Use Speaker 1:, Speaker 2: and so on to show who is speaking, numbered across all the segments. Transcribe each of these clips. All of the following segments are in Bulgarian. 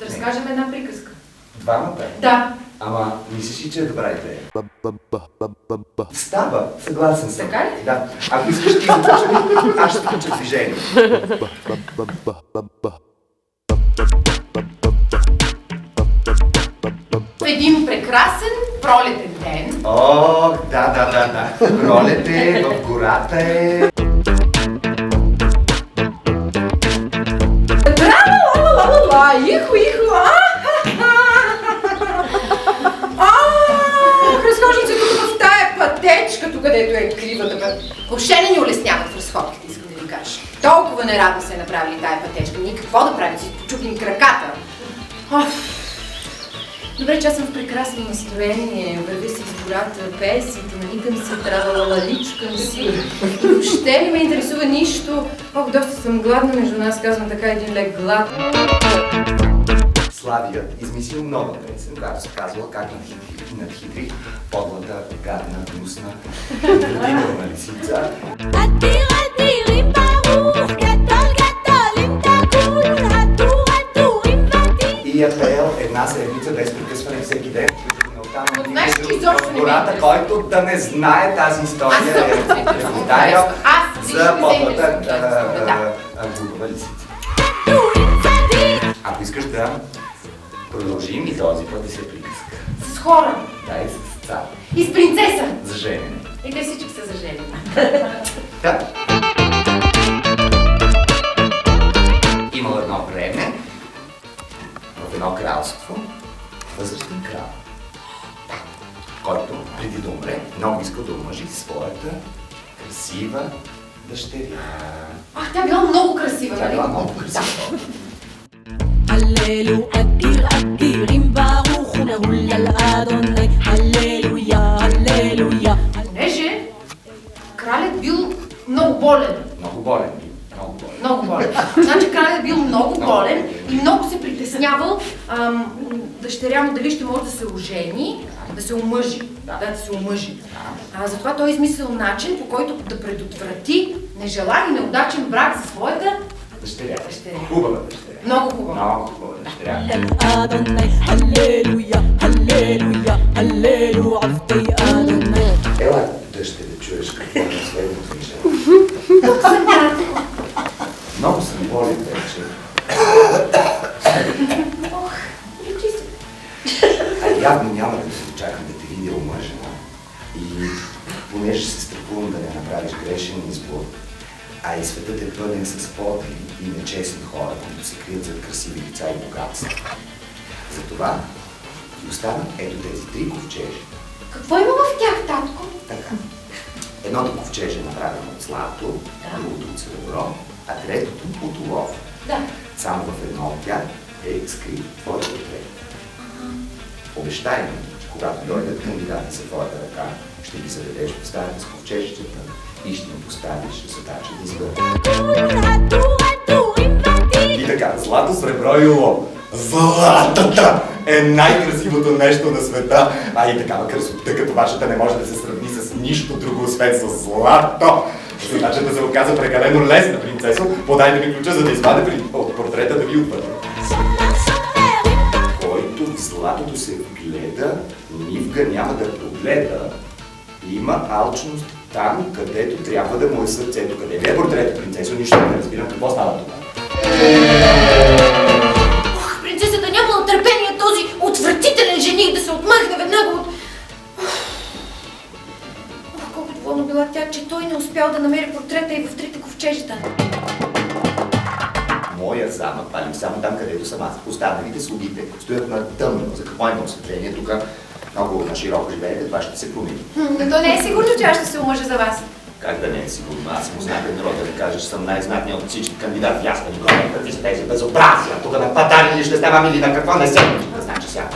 Speaker 1: Да разкажем една приказка.
Speaker 2: Двамата?
Speaker 1: Да.
Speaker 2: Ама, мислиш ли, че е добра идея? Става, съгласен съм.
Speaker 1: Така ли?
Speaker 2: Да. Ако искаш ти започни, аз ще включа движение.
Speaker 1: В един прекрасен пролетен ден.
Speaker 2: О, да. Пролет е, в гората е.
Speaker 1: Ихо, разхождам се тук в тая пътечка, тук където е кривата. Въобще не ни улесняват в разходките, искам да ви кажа. Толкова нерадно се е направили тая пътечка. Ние какво да правим? Си почупим краката. Добре, че аз съм в прекрасно настроение, вървя си из гората, песните, наникам си, тралалаличкам си. Въобще не ме интересува нищо. Доста съм гладна, между нас казвам така един лек глад.
Speaker 2: Славият измислил нова песен, която се казва как надхитри подлата, гадна, гнусна, отвратителна лисица. И е пеел една седмица без прекъсване всеки ден.
Speaker 1: От
Speaker 2: гората, който да не знае тази история, е повтарял за подлата глупава лисица. Ако искаш да продължим и този път да се приказка.
Speaker 1: С хора.
Speaker 2: Да, и с цар.
Speaker 1: И с принцеса.
Speaker 2: За женене.
Speaker 1: И те всички са за жени.
Speaker 2: Да. Имало едно време, в едно кралство, възрастен крал, който преди да умре, много искал да омъжи своята красива дъщеря.
Speaker 1: Тя била много красива,
Speaker 2: Тя
Speaker 1: нали?
Speaker 2: била много красива.
Speaker 3: Алелу, адирим баруху на хулал Адонай. Алелуя, алелуя.
Speaker 1: Понеже кралят бил много болен.
Speaker 2: Много болен.
Speaker 1: Много болен. Значи кралят бил много болен и много се притеснявал дъщеря му дали ще може да се ожени, да се омъжи. Да се омъжи. Затова той измислил начин, по който да предотврати нежелан и неудачен брак за своята
Speaker 2: дъщеря.
Speaker 1: Дъщеря.
Speaker 2: Хубава дъщеря.
Speaker 1: Много хубава.
Speaker 2: Много хубава дъщеря.
Speaker 3: Адонай, алелуя, алелуя, алелу афтей Адонай.
Speaker 2: Ела, дъще да чуеш какво е следно означава.
Speaker 1: Тук съм, татко.
Speaker 2: Много съм болен вече.
Speaker 1: Лечи се.
Speaker 2: Явно няма да се очаквам да те видя омъжена. И понеже се страхувам да не направиш грешен избор, а и светът е пълен с подли и нечестни хора, които се крият зад красиви лица и богатства. Затова ти оставам ето тези 3 ковчежи.
Speaker 1: Какво има в тях, татко?
Speaker 2: Така. Едното ковчеже е направено от злато, другото от сребро, а третото от олов.
Speaker 1: Да.
Speaker 2: Само в едно от тях е скрит твоят портрет. Обещай ми, че когато дойдат кандидати за твоята ръка, ще ги заведеш в стаята с ковчежищата и ще им поставиш задача да изберат. И така, злато, сребро и олов. Златата е най-красивото нещо на света, а и такава красота като вашата не може да се сравни с нищо друго, освен с злато. Задачата се оказа прекалено лесна, принцесо. Подайте ми ключа, за да извадя от портрета да ви отвърна. Който в златото се вгледа, нивга няма да прогледа. Има алчност там, където трябва да му е сърцето. Къде ви е портрета, принцесо? Нищо не разбирам. Какво става тук?
Speaker 1: Принцесата нямала търпение този отвратителен жених да се отмахне веднага от... Колко доволна била тя, че той не успял да намери портрета и в 3 ковчежета.
Speaker 2: Моя замък палим само там, където съм аз. Останалите слугите стоят на тъмно. За какво има осветление? Тук много на широко живеете, това ще се промени.
Speaker 1: Но то не е сигурно, че аз ще се омъжа за вас.
Speaker 2: Как да не е сигурно? Аз съм знатен народ да ви кажа, че съм най-знатният от всички кандидати. Аз да ни говоря какви са тези безобразия. Тук на патари ли ще ставам или на какво не съм? Значи сега.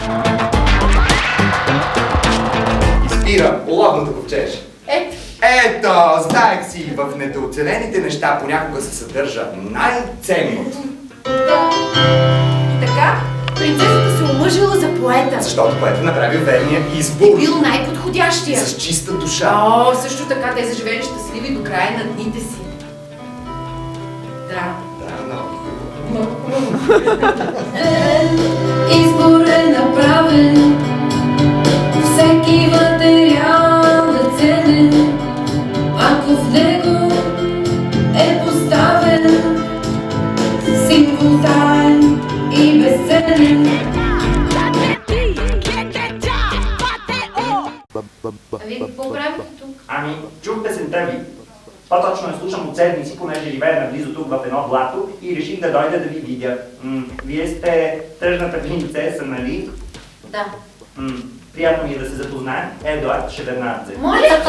Speaker 2: Изпира уловното ковчеже. Ето, знаех си, в недооценените неща понякога се съдържа най-ценното.
Speaker 1: Да. И така, принцесата се омъжила за поета.
Speaker 2: Защото поета направи верния избор.
Speaker 1: И бил най-подходящия.
Speaker 2: С чиста душа.
Speaker 1: Също така те заживели щастливи до края на дните си. Да.
Speaker 2: Да, много.
Speaker 1: Много хубаво. Вие какво правите тук?
Speaker 4: Ами, чух песента ви. По-точно я слушам от седмици, понеже живея наблизо тук в едно блато и реших да дойда да ви видя. Вие сте тъжната принцеса, нали?
Speaker 1: Да.
Speaker 4: Приятно ми е да се запознаем. Едуард Шевернадзе.
Speaker 1: Моля?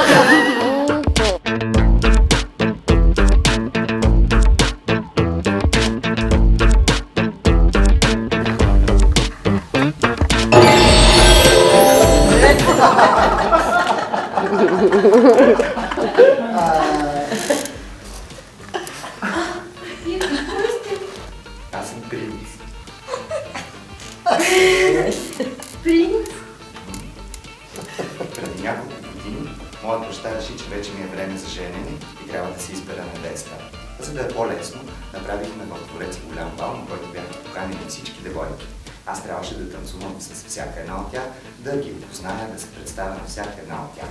Speaker 2: Аз съм принц.
Speaker 1: Принц?
Speaker 2: Преди няколко години моят баща реши, че вече ми е време за женене и трябва да се избера невеста. За да е по-лесно, направихме в двореца голям бал, на който бяха поканени всички девойки. Аз трябваше да танцувам с всяка една от тях, да ги опозная, да се представя на всяка една от тях.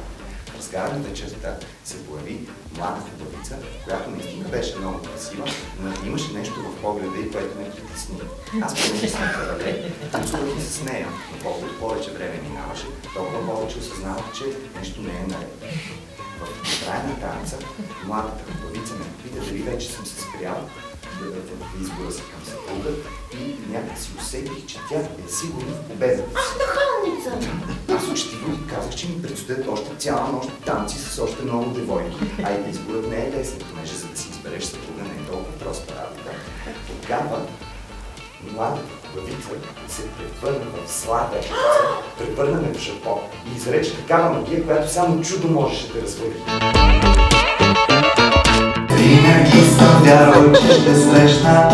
Speaker 2: В разгара на вечерта се появи млада хубавица, която наистина беше много красива, но имаше нещо в погледа й, което ме притесни. Аз понеже съм кавалер, танцувах и с нея, но колкото повече време минаваше, толкова повече осъзнавах, че нещо не е наред. В края на танца, младата хубавица ме попита дали вече съм се спрял в избора си към съпруга и някак си усетих, че тя е сигурна в победата си.
Speaker 1: Нахалница!
Speaker 2: Аз учтиво и казах, че ми предстоят още цяла нощ танци с още много девойки. А и изборът не е лесен, понеже за да си избереш съпруга не е толкова проста работа. Тогава младата хубавица се превърна в сладечица, превърна ме в шапо и изрече такава магия, която само чудо можеше да развърви.
Speaker 5: Винаги съм вярвал, че ще срещна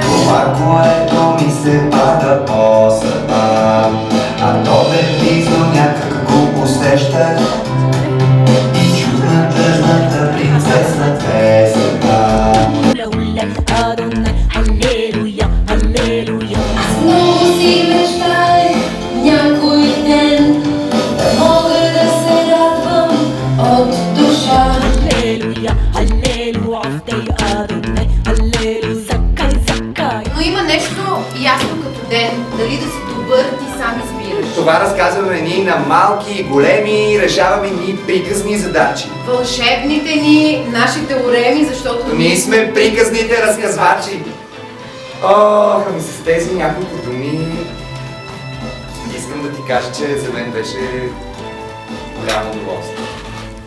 Speaker 5: това, което ми се пада по съдба. А то бе близо, някак го усещах и чудна тъжната принцеса те съдба.
Speaker 1: Аз много си мечтая някой ден да мога да се радвам от душа. Но има нещо ясно като ден. Дали да си добър, ти сам избираш.
Speaker 2: Това разказваме ние на малки и големи и решаваме ние приказни задачи.
Speaker 1: Вълшебните ни, нашите уреми, защото
Speaker 2: Ние сме приказните разказвачи. Ох, ами с тези няколко думи искам да ти кажа, че за мен беше голямо удоволствие.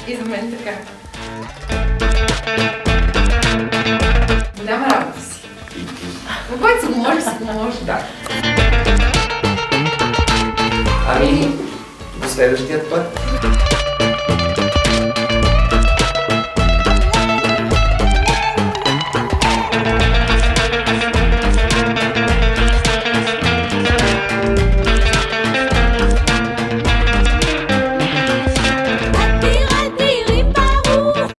Speaker 1: И за мен така. Голяма работа си.
Speaker 2: И ти.
Speaker 1: Но който се го може, се го може.
Speaker 2: Да. Ами, до следващия път.